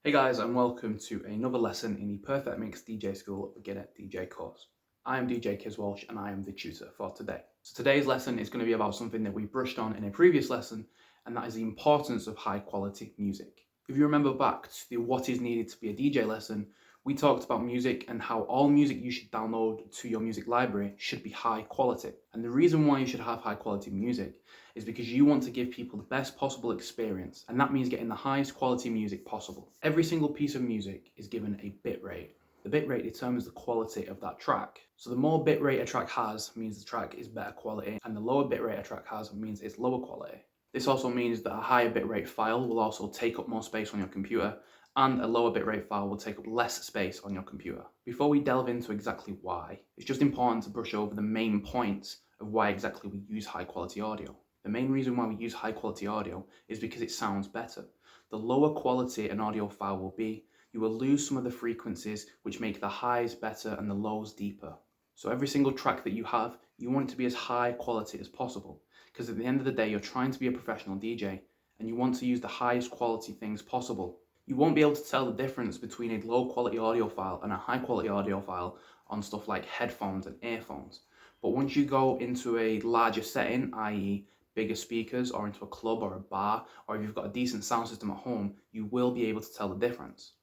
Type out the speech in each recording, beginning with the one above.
Hey guys, and welcome to another lesson in the Perfect Mix DJ School Beginner DJ course. I am DJ Kiz Walsh and I am the tutor for today. So today's lesson is going to be about something that we brushed on in a previous lesson, and that is the importance of high quality music. If you remember back to the what is needed to be a DJ lesson, we talked about music and how all music you should download to your music library should be high quality. And the reason why you should have high quality music is because you want to give people the best possible experience, and that means getting the highest quality music possible. Every single piece of music is given a bit rate. The bit rate determines the quality of that track. So the more bit rate a track has means the track is better quality, and the lower bit rate a track has means it's lower quality. This also means that a higher bitrate file will also take up more space on your computer, and a lower bitrate file will take up less space on your computer. Before we delve into exactly why, it's just important to brush over the main points of why exactly we use high quality audio. The main reason why we use high quality audio is because it sounds better. The lower quality an audio file will be, you will lose some of the frequencies which make the highs better and the lows deeper. So every single track that you have, you want it to be as high quality as possible, because at the end of the day, you're trying to be a professional DJ and you want to use the highest quality things possible. You won't be able to tell the difference between a low quality audio file and a high quality audio file on stuff like headphones and earphones. But once you go into a larger setting, i.e. bigger speakers, or into a club or a bar, or if you've got a decent sound system at home, you will be able to tell the difference.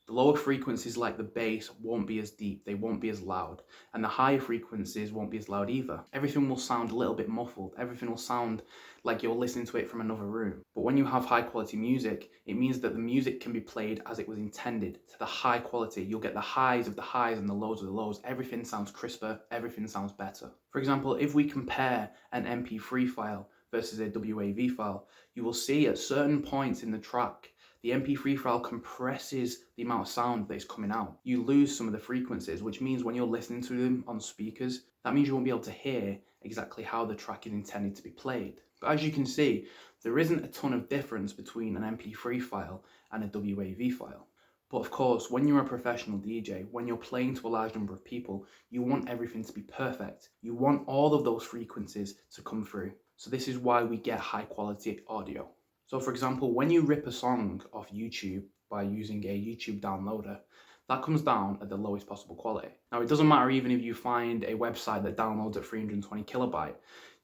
The lower frequencies like the bass won't be as deep, they won't be as loud, and the higher frequencies won't be as loud either. Everything will sound a little bit muffled, everything will sound like you're listening to it from another room. But when you have high quality music, it means that the music can be played as it was intended, to the high quality. You'll get the highs of the highs and the lows of the lows. Everything sounds crisper, everything sounds better. For example, if we compare an MP3 file versus a WAV file, you will see at certain points in the track, the MP3 file compresses the amount of sound that is coming out. You lose some of the frequencies, which means when you're listening to them on speakers, that means you won't be able to hear exactly how the track is intended to be played. But as you can see, there isn't a ton of difference between an MP3 file and a WAV file. But of course, when you're a professional DJ, when you're playing to a large number of people, you want everything to be perfect. You want all of those frequencies to come through. So this is why we get high quality audio. So for example, when you rip a song off YouTube by using a YouTube downloader, that comes down at the lowest possible quality. Now it doesn't matter even if you find a website that downloads at 320 kilobyte,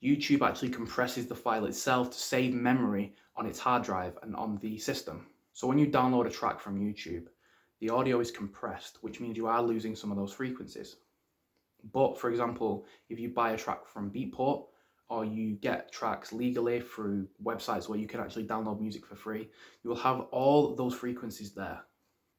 YouTube actually compresses the file itself to save memory on its hard drive and on the system. So when you download a track from YouTube, the audio is compressed, which means you are losing some of those frequencies. But for example, if you buy a track from Beatport, or you get tracks legally through websites where you can actually download music for free, you will have all those frequencies there.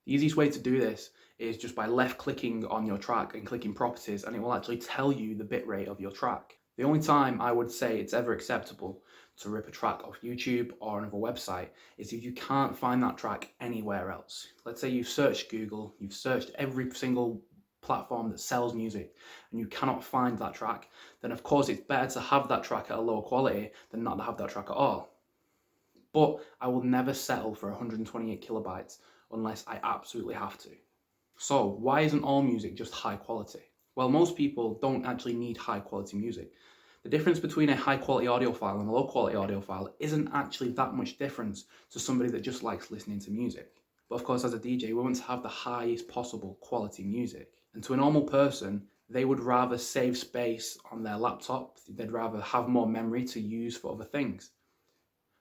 The easiest way to do this is just by left clicking on your track and clicking properties, and it will actually tell you the bitrate of your track. The only time I would say it's ever acceptable to rip a track off YouTube or another website is if you can't find that track anywhere else. Let's say you've searched Google, you've searched every single platform that sells music and you cannot find that track, then of course it's better to have that track at a lower quality than not to have that track at all. But I will never settle for 128 kilobytes unless I absolutely have to. So why isn't all music just high quality? Well, most people don't actually need high quality music. The difference between a high quality audio file and a low quality audio file isn't actually that much difference to somebody that just likes listening to music. But of course, as a DJ, we want to have the highest possible quality music. And to a normal person, they would rather save space on their laptop. They'd rather have more memory to use for other things.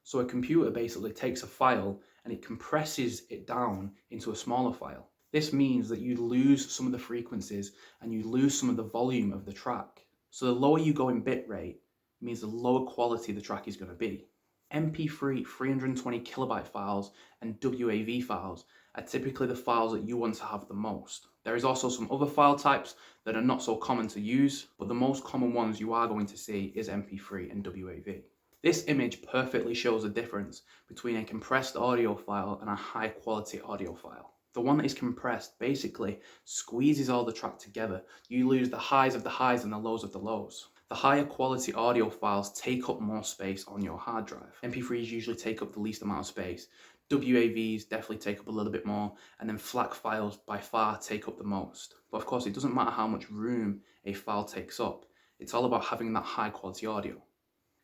So a computer basically takes a file and it compresses it down into a smaller file. This means that you lose some of the frequencies and you lose some of the volume of the track. So the lower you go in bit rate means the lower quality the track is going to be. MP3 320 kilobyte files and WAV files are typically the files that you want to have the most. There is also some other file types that are not so common to use, but the most common ones you are going to see is MP3 and WAV. This image perfectly shows the difference between a compressed audio file and a high quality audio file. The one that is compressed basically squeezes all the track together. You lose the highs of the highs and the lows of the lows. The higher quality audio files take up more space on your hard drive. MP3s usually take up the least amount of space. WAVs definitely take up a little bit more, and then FLAC files by far take up the most. But of course, it doesn't matter how much room a file takes up. It's all about having that high quality audio.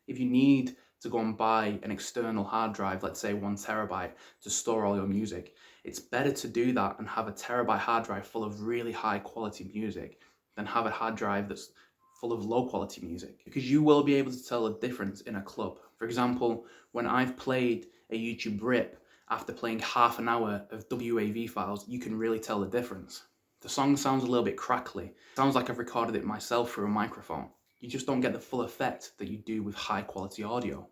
If you need to go and buy an external hard drive, let's say 1 terabyte, to store all your music. It's better to do that and have a terabyte hard drive full of really high quality music than have a hard drive that's full of low quality music, because you will be able to tell a difference in a club. For example, when I've played a YouTube rip, after playing half an hour of WAV files, you can really tell the difference. The song sounds a little bit crackly. It sounds like I've recorded it myself through a microphone. You just don't get the full effect that you do with high quality audio.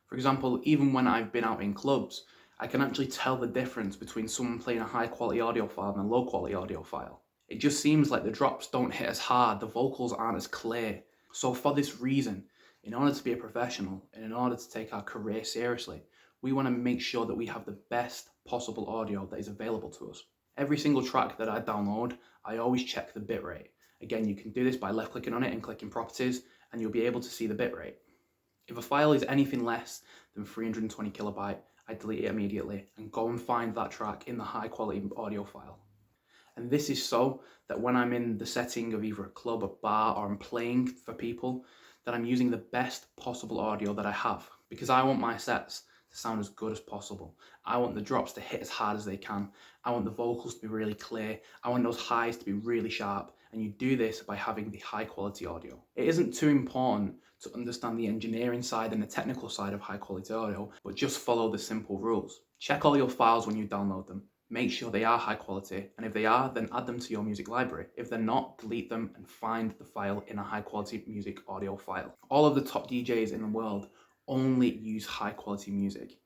For example, even when I've been out in clubs, I can actually tell the difference between someone playing a high quality audio file and a low quality audio file. It just seems like the drops don't hit as hard, the vocals aren't as clear. So for this reason, in order to be a professional and in order to take our career seriously, we want to make sure that we have the best possible audio that is available to us. Every single track that I download, I always check the bitrate. Again, you can do this by left clicking on it and clicking properties, and you'll be able to see the bitrate. If a file is anything less than 320 kilobyte, I delete it immediately and go and find that track in the high quality audio file. And this is so that when I'm in the setting of either a club, a bar, or I'm playing for people, that I'm using the best possible audio that I have, because I want my sets to sound as good as possible. I want the drops to hit as hard as they can. I want the vocals to be really clear. I want those highs to be really sharp. And you do this by having the high quality audio. It isn't too important to understand the engineering side and the technical side of high quality audio, but just follow the simple rules. Check all your files when you download them. Make sure they are high quality, and if they are, then add them to your music library. If they're not, delete them and find the file in a high quality music audio file. All of the top DJs in the world only use high quality music.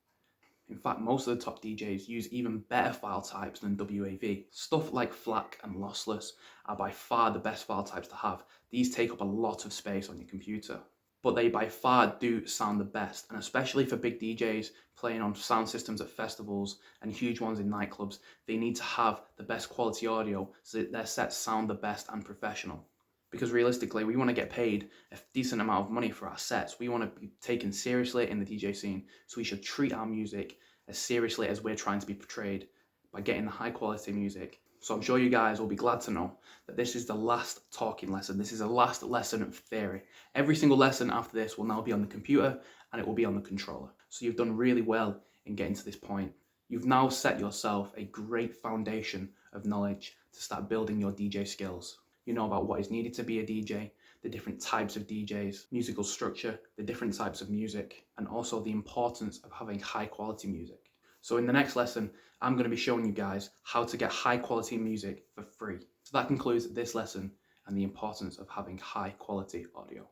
In fact, most of the top DJs use even better file types than WAV. Stuff like FLAC and lossless are by far the best file types to have. These take up a lot of space on your computer, but they by far do sound the best, and especially for big DJs playing on sound systems at festivals and huge ones in nightclubs, they need to have the best quality audio so that their sets sound the best and professional. Because realistically, we want to get paid a decent amount of money for our sets. We want to be taken seriously in the DJ scene, so we should treat our music as seriously as we're trying to be portrayed by getting the high quality music. So I'm sure you guys will be glad to know that this is the last talking lesson. This is the last lesson of theory. Every single lesson after this will now be on the computer and it will be on the controller. So you've done really well in getting to this point. You've now set yourself a great foundation of knowledge to start building your DJ skills. You know about what is needed to be a DJ, the different types of DJs, musical structure, the different types of music, and also the importance of having high quality music. So in the next lesson, I'm going to be showing you guys how to get high quality music for free. So that concludes this lesson and the importance of having high quality audio.